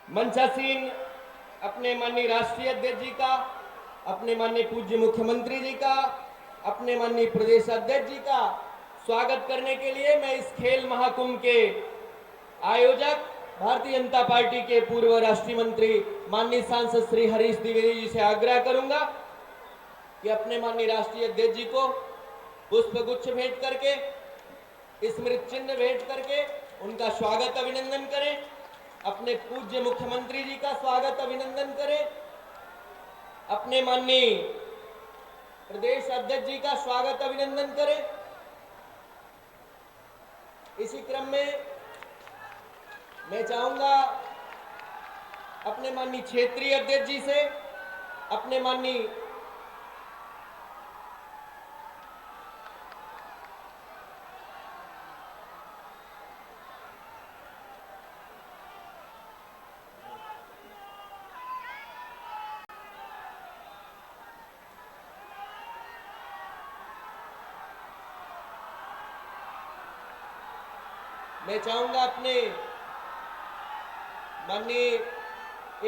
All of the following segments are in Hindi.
मंचासीन अपने माननीय राष्ट्रीय अध्यक्ष जी का, अपने माननीय पूज्य मुख्यमंत्री जी का, अपने माननीय प्रदेश अध्यक्ष जी का स्वागत करने के लिए मैं इस खेल महाकुंभ के आयोजक भारतीय जनता पार्टी के पूर्व राष्ट्रीय मंत्री माननीय सांसद श्री हरीश द्विवेदी जी से आग्रह करूंगा कि अपने माननीय राष्ट्रीय अध्यक्ष जी को पुष्प गुच्छ भेंट करके, स्मृति चिन्ह भेंट करके उनका स्वागत अभिनंदन करें। अपने पूज्य मुख्यमंत्री जी का स्वागत अभिनंदन करें। अपने माननीय प्रदेश अध्यक्ष जी का स्वागत अभिनंदन करें। इसी क्रम में मैं चाहूंगा अपने माननीय क्षेत्रीय अध्यक्ष जी से, अपने माननीय अपने माननीय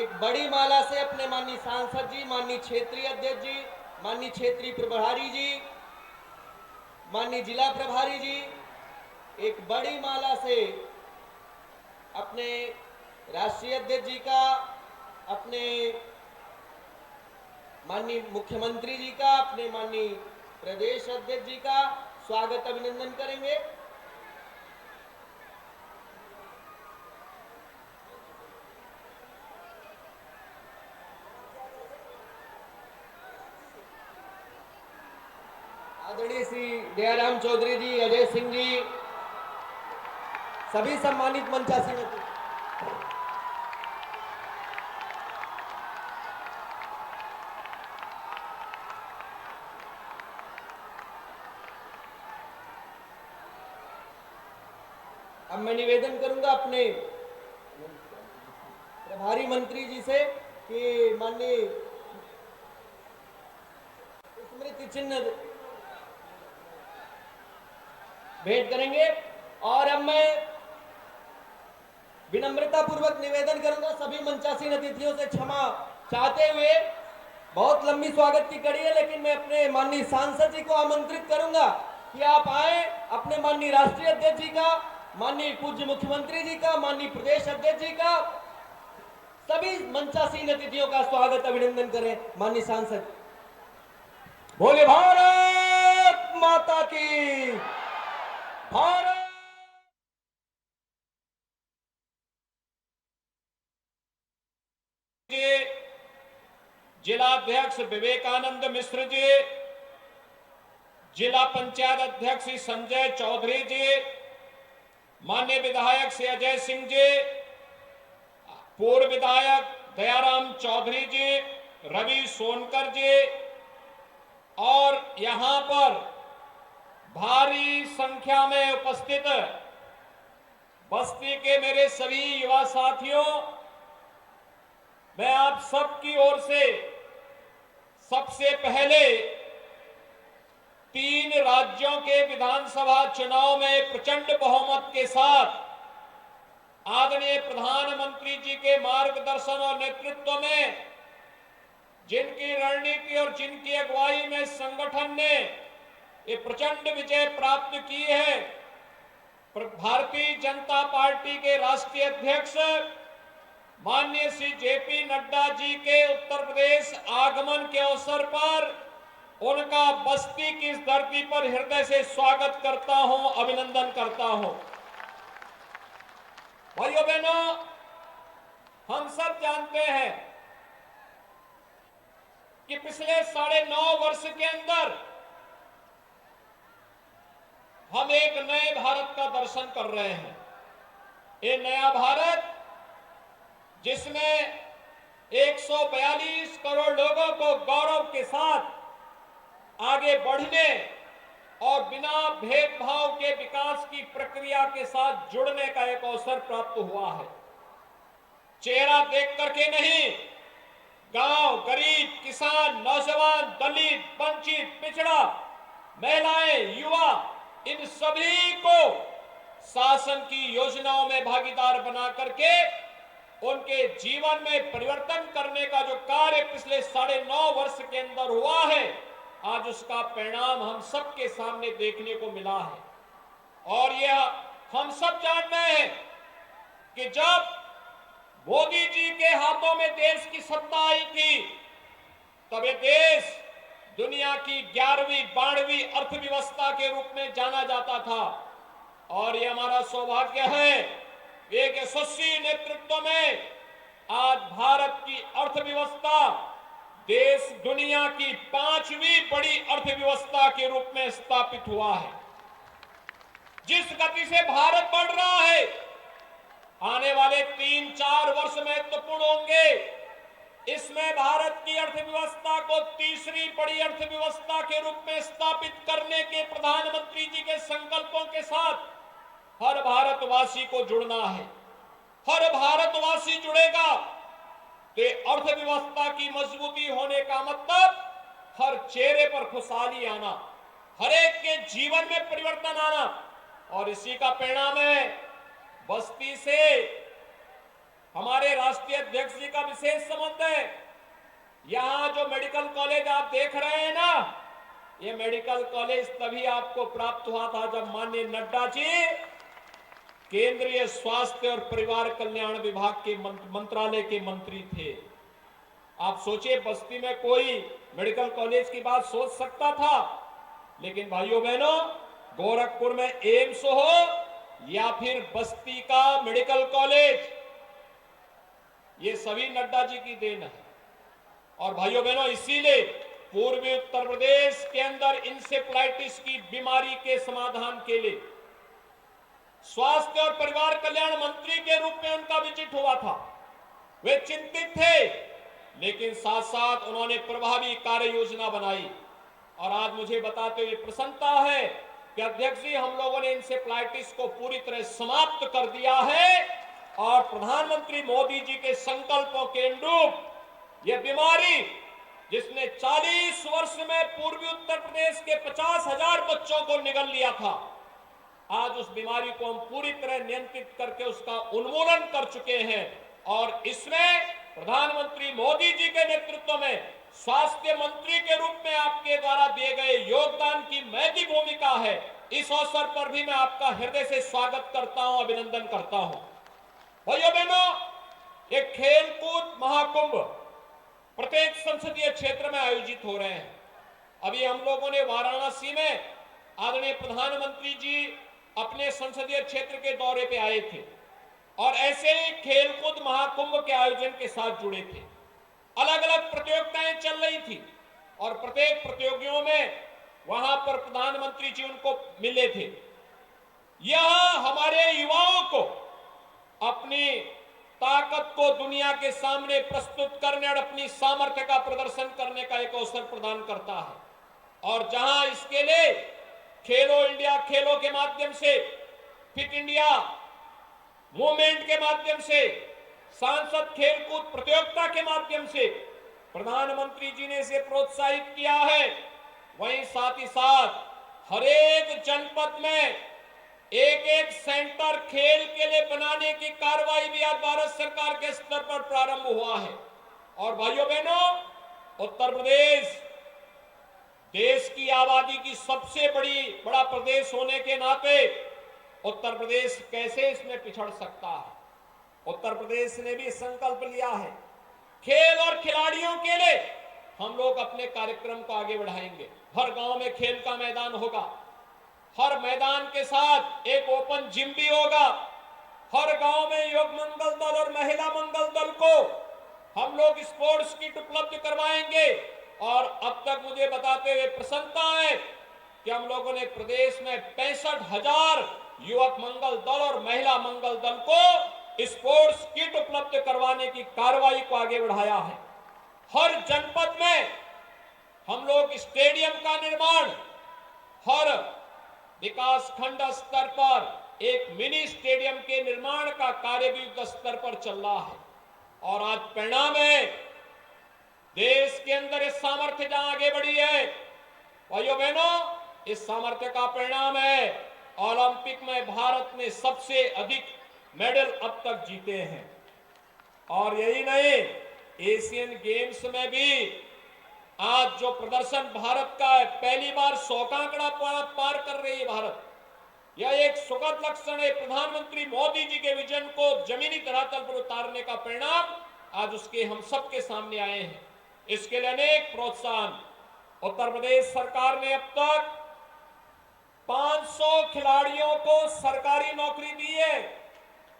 एक बड़ी माला से अपने माननीय सांसद जी, माननीय क्षेत्रीय अध्यक्ष जी, माननीय क्षेत्रीय प्रभारी जी, माननीय जिला प्रभारी जी, एक बड़ी माला से अपने राष्ट्रीय अध्यक्ष जी का, अपने माननीय मुख्यमंत्री जी का, अपने माननीय प्रदेश अध्यक्ष जी का स्वागत अभिनंदन करेंगे। आदरणीय श्री दयाराम चौधरी जी, अजय सिंह जी, सभी सम्मानित मंचासीन। अब मैं निवेदन करूंगा अपने प्रभारी मंत्री जी से कि माननीय स्मृति चिन्ह भेंट करेंगे। और अब मैं विनम्रता पूर्वक निवेदन करूंगा सभी मंचासीन अतिथियों से क्षमा चाहते हुए, बहुत लंबी स्वागत की कड़ी है, लेकिन मैं अपने माननीय सांसद जी को आमंत्रित करूंगा कि आप आए, अपने माननीय राष्ट्रीय अध्यक्ष जी का, माननीय पूज्य मुख्यमंत्री जी का, माननीय प्रदेश अध्यक्ष जी का, सभी मंचासीन अतिथियों का स्वागत अभिनंदन करें। माननीय सांसद, बोले भारत माता की। भारत जिला अध्यक्ष विवेकानंद मिश्र जी, जिला पंचायत अध्यक्ष संजय चौधरी जी, माननीय विधायक श्री अजय सिंह जी, पूर्व विधायक दयाराम चौधरी जी, रवि सोनकर जी, और यहां पर भारी संख्या में उपस्थित बस्ती के मेरे सभी युवा साथियों, मैं आप सबकी ओर से सबसे पहले 3 राज्यों के विधानसभा चुनाव में प्रचंड बहुमत के साथ आदरणीय प्रधानमंत्री जी के मार्गदर्शन और नेतृत्व में, जिनकी रणनीति और जिनकी अगुवाई में संगठन ने ये प्रचंड विजय प्राप्त की है, भारतीय जनता पार्टी के राष्ट्रीय अध्यक्ष माननीय श्री जेपी नड्डा जी के उत्तर प्रदेश आगमन के अवसर पर उनका बस्ती की इस धरती पर हृदय से स्वागत करता हूं, अभिनंदन करता हूं। भाइयों बहनों, हम सब जानते हैं कि पिछले 9.5 वर्ष के अंदर हम एक नए भारत का दर्शन कर रहे हैं। ये नया भारत जिसमें 142 करोड़ लोगों को गौरव के साथ आगे बढ़ने और बिना भेदभाव के विकास की प्रक्रिया के साथ जुड़ने का एक अवसर प्राप्त हुआ है। चेहरा देख करके नहीं, गांव, गरीब, किसान, नौजवान, दलित, वंचित, पिछड़ा, महिलाएं, युवा, इन सभी को शासन की योजनाओं में भागीदार बना करके उनके जीवन में परिवर्तन करने का जो कार्य पिछले 9.5 वर्ष के अंदर हुआ है, आज उसका परिणाम हम सबके सामने देखने को मिला है। और यह हम सब जानते हैं कि जब मोदी जी के हाथों में देश की सत्ता आई थी, तब ये देश दुनिया की 11वीं 12वीं अर्थव्यवस्था के रूप में जाना जाता था। और ये हमारा सौभाग्य है, एक यशस्वी नेतृत्व में आज भारत की अर्थव्यवस्था देश दुनिया की 5वीं बड़ी अर्थव्यवस्था के रूप में स्थापित हुआ है। जिस गति से भारत बढ़ रहा है, आने वाले 3-4 वर्ष महत्वपूर्ण होंगे। इसमें भारत की अर्थव्यवस्था को तीसरी बड़ी अर्थव्यवस्था के रूप में स्थापित करने के प्रधानमंत्री जी के संकल्पों के साथ हर भारतवासी को जुड़ना है। हर भारतवासी जुड़ेगा तो अर्थव्यवस्था की मजबूती होने का मतलब हर चेहरे पर खुशहाली आना, हर एक के जीवन में परिवर्तन आना। और इसी का परिणाम है बस्ती से हमारे राष्ट्रीय अध्यक्ष जी का विशेष संबंध है। यहां जो मेडिकल कॉलेज आप देख रहे हैं ना, ये मेडिकल कॉलेज तभी आपको प्राप्त हुआ था जब माननीय नड्डा जी केंद्रीय स्वास्थ्य और परिवार कल्याण विभाग के मंत्रालय के मंत्री थे। आप सोचिए, बस्ती में कोई मेडिकल कॉलेज की बात सोच सकता था? लेकिन भाइयों बहनों, गोरखपुर में एम्स हो या फिर बस्ती का मेडिकल कॉलेज, ये सभी नड्डा जी की देन है। और भाइयों बहनों, इसीलिए पूर्वी उत्तर प्रदेश के अंदर इंसेफ्लाइटिस की बीमारी के समाधान के लिए स्वास्थ्य और परिवार कल्याण मंत्री के रूप में उनका विजिट हुआ था। वे चिंतित थे, लेकिन साथ साथ उन्होंने प्रभावी कार्य योजना बनाई। और आज मुझे बताते हुए प्रसन्नता है कि अध्यक्ष जी, हम लोगों ने इंसेफ्लाइटिस को पूरी तरह समाप्त कर दिया है। और प्रधानमंत्री मोदी जी के संकल्पों के अनुरूप यह बीमारी, जिसने 40 वर्ष में पूर्वी उत्तर प्रदेश के 50,000 बच्चों को निगल लिया था, आज उस बीमारी को हम पूरी तरह नियंत्रित करके उसका उन्मूलन कर चुके हैं। और इसमें प्रधानमंत्री मोदी जी के नेतृत्व में स्वास्थ्य मंत्री के रूप में आपके द्वारा दिए गए योगदान की महती भूमिका है। इस अवसर पर भी मैं आपका हृदय से स्वागत करता हूं, अभिनंदन करता हूं। भाइयों बहनों, एक खेलकूद महाकुंभ प्रत्येक संसदीय क्षेत्र में आयोजित हो रहे हैं। अभी हम लोगों ने वाराणसी में आदरणीय प्रधानमंत्री जी अपने संसदीय क्षेत्र के दौरे पे आए थे और ऐसे ही खेलकूद महाकुंभ के आयोजन के साथ जुड़े थे। अलग अलग प्रतियोगिताएं चल रही थी और प्रत्येक प्रतियोगियों में वहां पर प्रधानमंत्री जी उनको मिले थे। यह हमारे युवाओं को अपनी ताकत को दुनिया के सामने प्रस्तुत करने और अपनी सामर्थ्य का प्रदर्शन करने का एक अवसर प्रदान करता है। और जहां इसके लिए खेलो इंडिया खेलों के माध्यम से, फिट इंडिया मूवमेंट के माध्यम से, सांसद खेलकूद प्रतियोगिता के माध्यम से प्रधानमंत्री जी ने इसे प्रोत्साहित किया है, वहीं साथ ही साथ हर एक जनपद में एक सेंटर खेल के लिए बनाने की कार्रवाई भी आज भारत सरकार के स्तर पर प्रारंभ हुआ है। और भाइयों बहनों, उत्तर प्रदेश देश की आबादी की सबसे बड़ा प्रदेश होने के नाते उत्तर प्रदेश कैसे इसमें पिछड़ सकता है? उत्तर प्रदेश ने भी संकल्प लिया है, खेल और खिलाड़ियों के लिए हम लोग अपने कार्यक्रम को आगे बढ़ाएंगे। हर गांव में खेल का मैदान होगा, हर मैदान के साथ एक ओपन जिम भी होगा। हर गांव में युवक मंगल दल और महिला मंगल दल को हम लोग स्पोर्ट्स किट उपलब्ध करवाएंगे। और अब तक मुझे बताते हुए प्रसन्नता है कि हम लोगों ने प्रदेश में 65,000 युवक मंगल दल और महिला मंगल दल को स्पोर्ट्स किट उपलब्ध करवाने की कार्रवाई को आगे बढ़ाया है। हर जनपद में हम लोग स्टेडियम का निर्माण, हर विकास खंड स्तर पर एक मिनी स्टेडियम के निर्माण का कार्य भी युद्ध स्तर पर चल रहा है। और आज परिणाम है, देश के अंदर इस सामर्थ्य जहां आगे बढ़ी है, भाइयों बहनों, इस सामर्थ्य का परिणाम है ओलंपिक में भारत ने सबसे अधिक मेडल अब तक जीते हैं। और यही नहीं, एशियन गेम्स में भी आज जो प्रदर्शन भारत का है, पहली बार 100 का आंकड़ा पार कर रही है भारत। यह एक सुखद लक्षण है। प्रधानमंत्री मोदी जी के विजन को जमीनी धरातल पर उतारने का परिणाम आज उसके हम सबके सामने आए हैं। इसके लिए अनेक प्रोत्साहन उत्तर प्रदेश सरकार ने अब तक 500 खिलाड़ियों को सरकारी नौकरी दी है,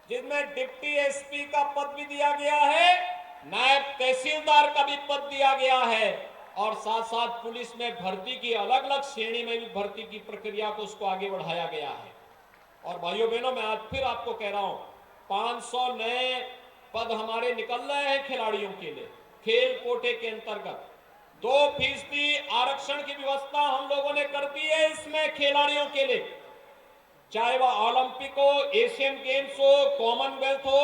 जिसमें डिप्टी एसपी का पद भी दिया गया है, नायब तहसीलदार का भी पद दिया गया है, और साथ साथ पुलिस में भर्ती की अलग अलग श्रेणी में भी भर्ती की प्रक्रिया को उसको आगे बढ़ाया गया है। और भाइयों बहनों, मैं आज फिर आपको कह रहा हूं, 500 नए पद हमारे निकल रहे हैं खिलाड़ियों के लिए। खेल कोटे के अंतर्गत 2% आरक्षण की व्यवस्था हम लोगों ने कर दी है इसमें खिलाड़ियों के लिए, चाहे वह ओलंपिक हो, एशियन गेम्स हो, कॉमनवेल्थ हो,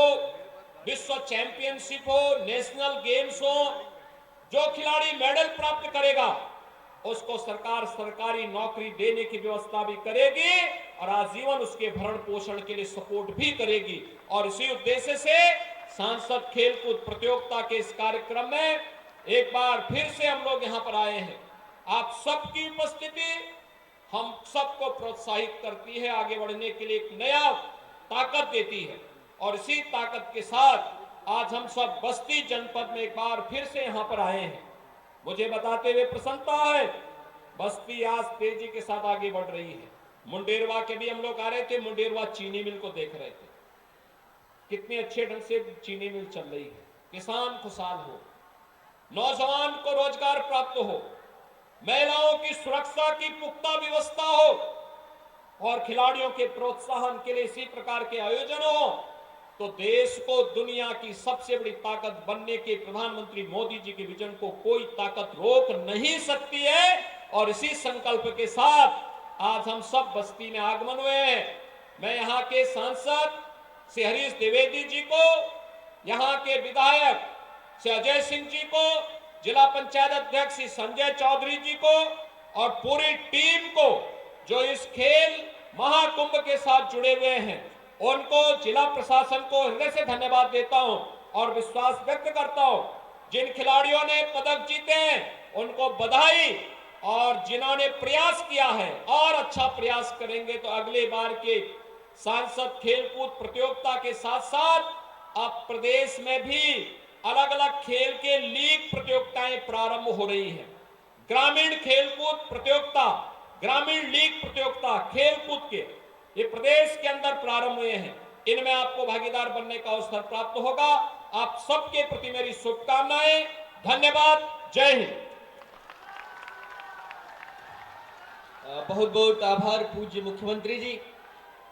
विश्व चैंपियनशिप हो, नेशनल गेम्स हो। जो खिलाड़ी मेडल प्राप्त करेगा उसको सरकार सरकारी नौकरी देने की व्यवस्था भी करेगी और आजीवन उसके भरण पोषण के लिए सपोर्ट भी करेगी। और इसी उद्देश्य से सांसद खेलकूद प्रतियोगिता के इस कार्यक्रम में एक बार फिर से हम लोग यहां पर आए हैं। आप सबकी उपस्थिति हम सबको प्रोत्साहित करती है, आगे बढ़ने के लिए एक नया ताकत देती है। और इसी ताकत के साथ आज हम सब बस्ती जनपद में एक बार फिर से यहां पर आए हैं। मुझे बताते हुए प्रसन्नता है, बस्ती आज तेजी के साथ आगे बढ़ रही है। मुंडेरवा के भी हम लोग आ रहे थे, मुंडेरवा चीनी मिल को देख रहे थे, कितने अच्छे ढंग से चीनी मिल चल रही है। किसान खुशहाल हो, नौजवान को रोजगार प्राप्त हो, महिलाओं की सुरक्षा की पुख्ता व्यवस्था हो और खिलाड़ियों के प्रोत्साहन के लिए इसी प्रकार के आयोजन हो, तो देश को दुनिया की सबसे बड़ी ताकत बनने के प्रधानमंत्री मोदी जी के विजन को कोई ताकत रोक नहीं सकती है। और इसी संकल्प के साथ आज हम सब बस्ती में आगमन हुए हैं। मैं यहाँ के सांसद श्री हरीश द्विवेदी जी को, यहाँ के विधायक श्री अजय सिंह जी को, जिला पंचायत अध्यक्ष श्री संजय चौधरी जी को और पूरी टीम को जो इस खेल महाकुंभ के साथ जुड़े हुए हैं, उनको, जिला प्रशासन को हृदय से धन्यवाद देता हूं और विश्वास व्यक्त करता हूं। जिन खिलाड़ियों ने पदक जीते हैं उनको बधाई, और जिन्होंने प्रयास किया है और अच्छा प्रयास करेंगे तो अगले बार के सांसद खेलकूद प्रतियोगिता के साथ साथ अब प्रदेश में भी अलग अलग खेल के लीग प्रतियोगिताएं प्रारंभ हो रही हैं। ग्रामीण खेलकूद प्रतियोगिता, ग्रामीण लीग प्रतियोगिता खेलकूद के ये प्रदेश के अंदर प्रारंभ हुए हैं। इनमें आपको भागीदार बनने का अवसर प्राप्त होगा। आप सबके प्रति मेरी शुभकामनाएं। धन्यवाद। जय हिंद। बहुत बहुत आभार पूज्य मुख्यमंत्री जी।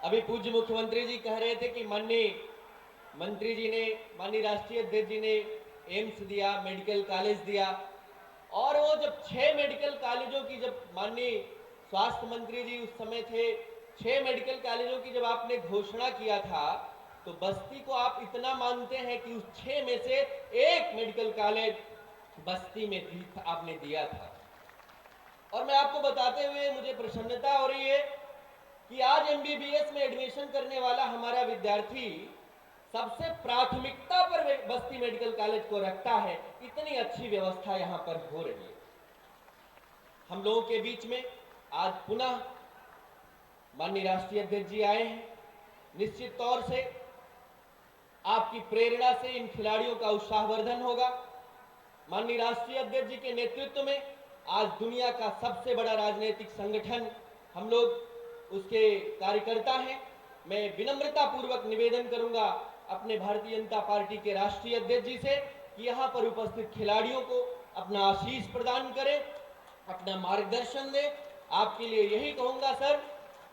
अभी पूज्य मुख्यमंत्री जी कह रहे थे कि माननीय मंत्री जी ने, माननीय राष्ट्रीय अध्यक्ष जी ने एम्स दिया, मेडिकल कॉलेज दिया, और वो जब 6 मेडिकल कॉलेजों की, जब माननीय स्वास्थ्य मंत्री जी उस समय थे, 6 मेडिकल कॉलेजों की जब आपने घोषणा किया था, तो बस्ती को आप इतना मानते हैं कि उस 6 में से 1 मेडिकल कॉलेज बस्ती में आपने दिया था। और मैं आपको बताते हुए मुझे प्रसन्नता हो रही है कि आज एमबीबीएस में एडमिशन करने वाला हमारा विद्यार्थी सबसे प्राथमिकता पर बस्ती मेडिकल कॉलेज को रखता है। इतनी अच्छी व्यवस्था यहाँ पर हो रही है। हम लोगों के बीच में आज पुनः माननीय राष्ट्रीय अध्यक्ष जी आए हैं। निश्चित तौर से आपकी प्रेरणा से इन खिलाड़ियों का उत्साहवर्धन होगा। माननीय राष्ट्रीय अध्यक्ष जी के नेतृत्व में आज दुनिया का सबसे बड़ा राजनीतिक संगठन, हम लोग उसके कार्यकर्ता हैं। मैं विनम्रता पूर्वक निवेदन करूंगा अपने भारतीय जनता पार्टी के राष्ट्रीय अध्यक्ष जी से कि यहाँ पर उपस्थित खिलाड़ियों को अपना आशीष प्रदान करें, अपना मार्गदर्शन दें। आपके लिए यही कहूंगा सर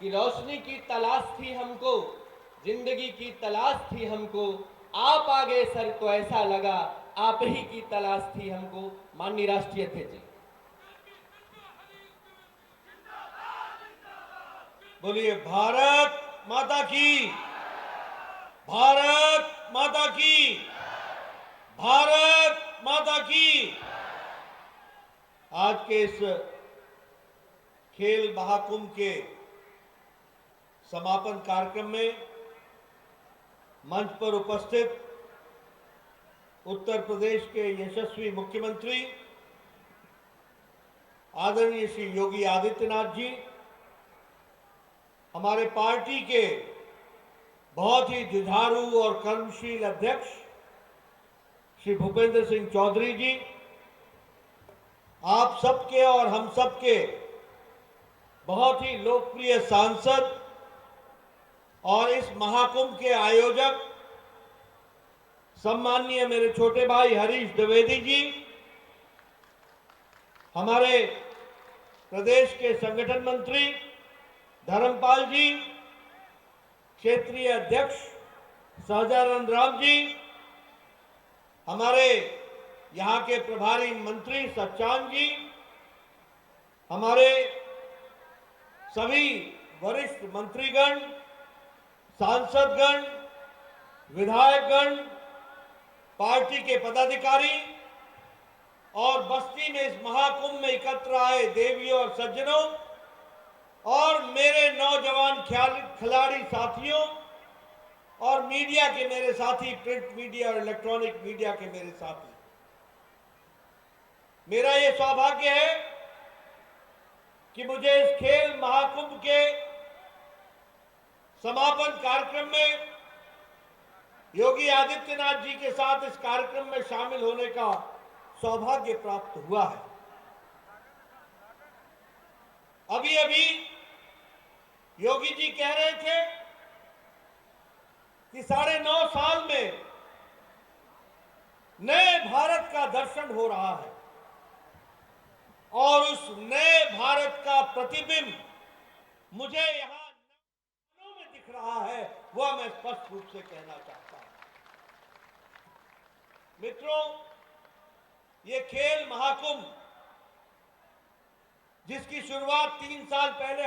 कि रोशनी की तलाश थी हमको, जिंदगी की तलाश थी हमको, आप आ गए सर तो ऐसा लगा आप ही की तलाश थी हमको। माननीय राष्ट्रीय अध्यक्ष जी, बोलिए भारत माता की, भारत माता की, भारत माता की। आज के इस खेल महाकुंभ के समापन कार्यक्रम में मंच पर उपस्थित उत्तर प्रदेश के यशस्वी मुख्यमंत्री आदरणीय श्री योगी आदित्यनाथ जी, हमारे पार्टी के बहुत ही जुझारू और कर्मशील अध्यक्ष श्री भूपेंद्र सिंह चौधरी जी, आप सबके और हम सबके बहुत ही लोकप्रिय सांसद और इस महाकुंभ के आयोजक सम्माननीय मेरे छोटे भाई हरीश द्विवेदी जी, हमारे प्रदेश के संगठन मंत्री धर्मपाल जी, क्षेत्रीय अध्यक्ष सहजानंद राम जी, हमारे यहाँ के प्रभारी मंत्री सच्चान जी, हमारे सभी वरिष्ठ मंत्रीगण, सांसदगण, विधायकगण, पार्टी के पदाधिकारी और बस्ती में इस महाकुंभ में एकत्र आए देवियों और सज्जनों और मेरे नौजवान खिलाड़ी साथियों और मीडिया के मेरे साथी, प्रिंट मीडिया और इलेक्ट्रॉनिक मीडिया के मेरे साथी, मेरा ये सौभाग्य है कि मुझे इस खेल महाकुंभ के समापन कार्यक्रम में योगी आदित्यनाथ जी के साथ इस कार्यक्रम में शामिल होने का सौभाग्य प्राप्त हुआ है। अभी अभी योगी जी कह रहे थे कि 9.5 साल में नए भारत का दर्शन हो रहा है और उस नए भारत का प्रतिबिंब मुझे यहां में दिख रहा है, वह मैं स्पष्ट रूप से कहना चाहता हूं। मित्रों, ये खेल महाकुंभ जिसकी शुरुआत 3 साल पहले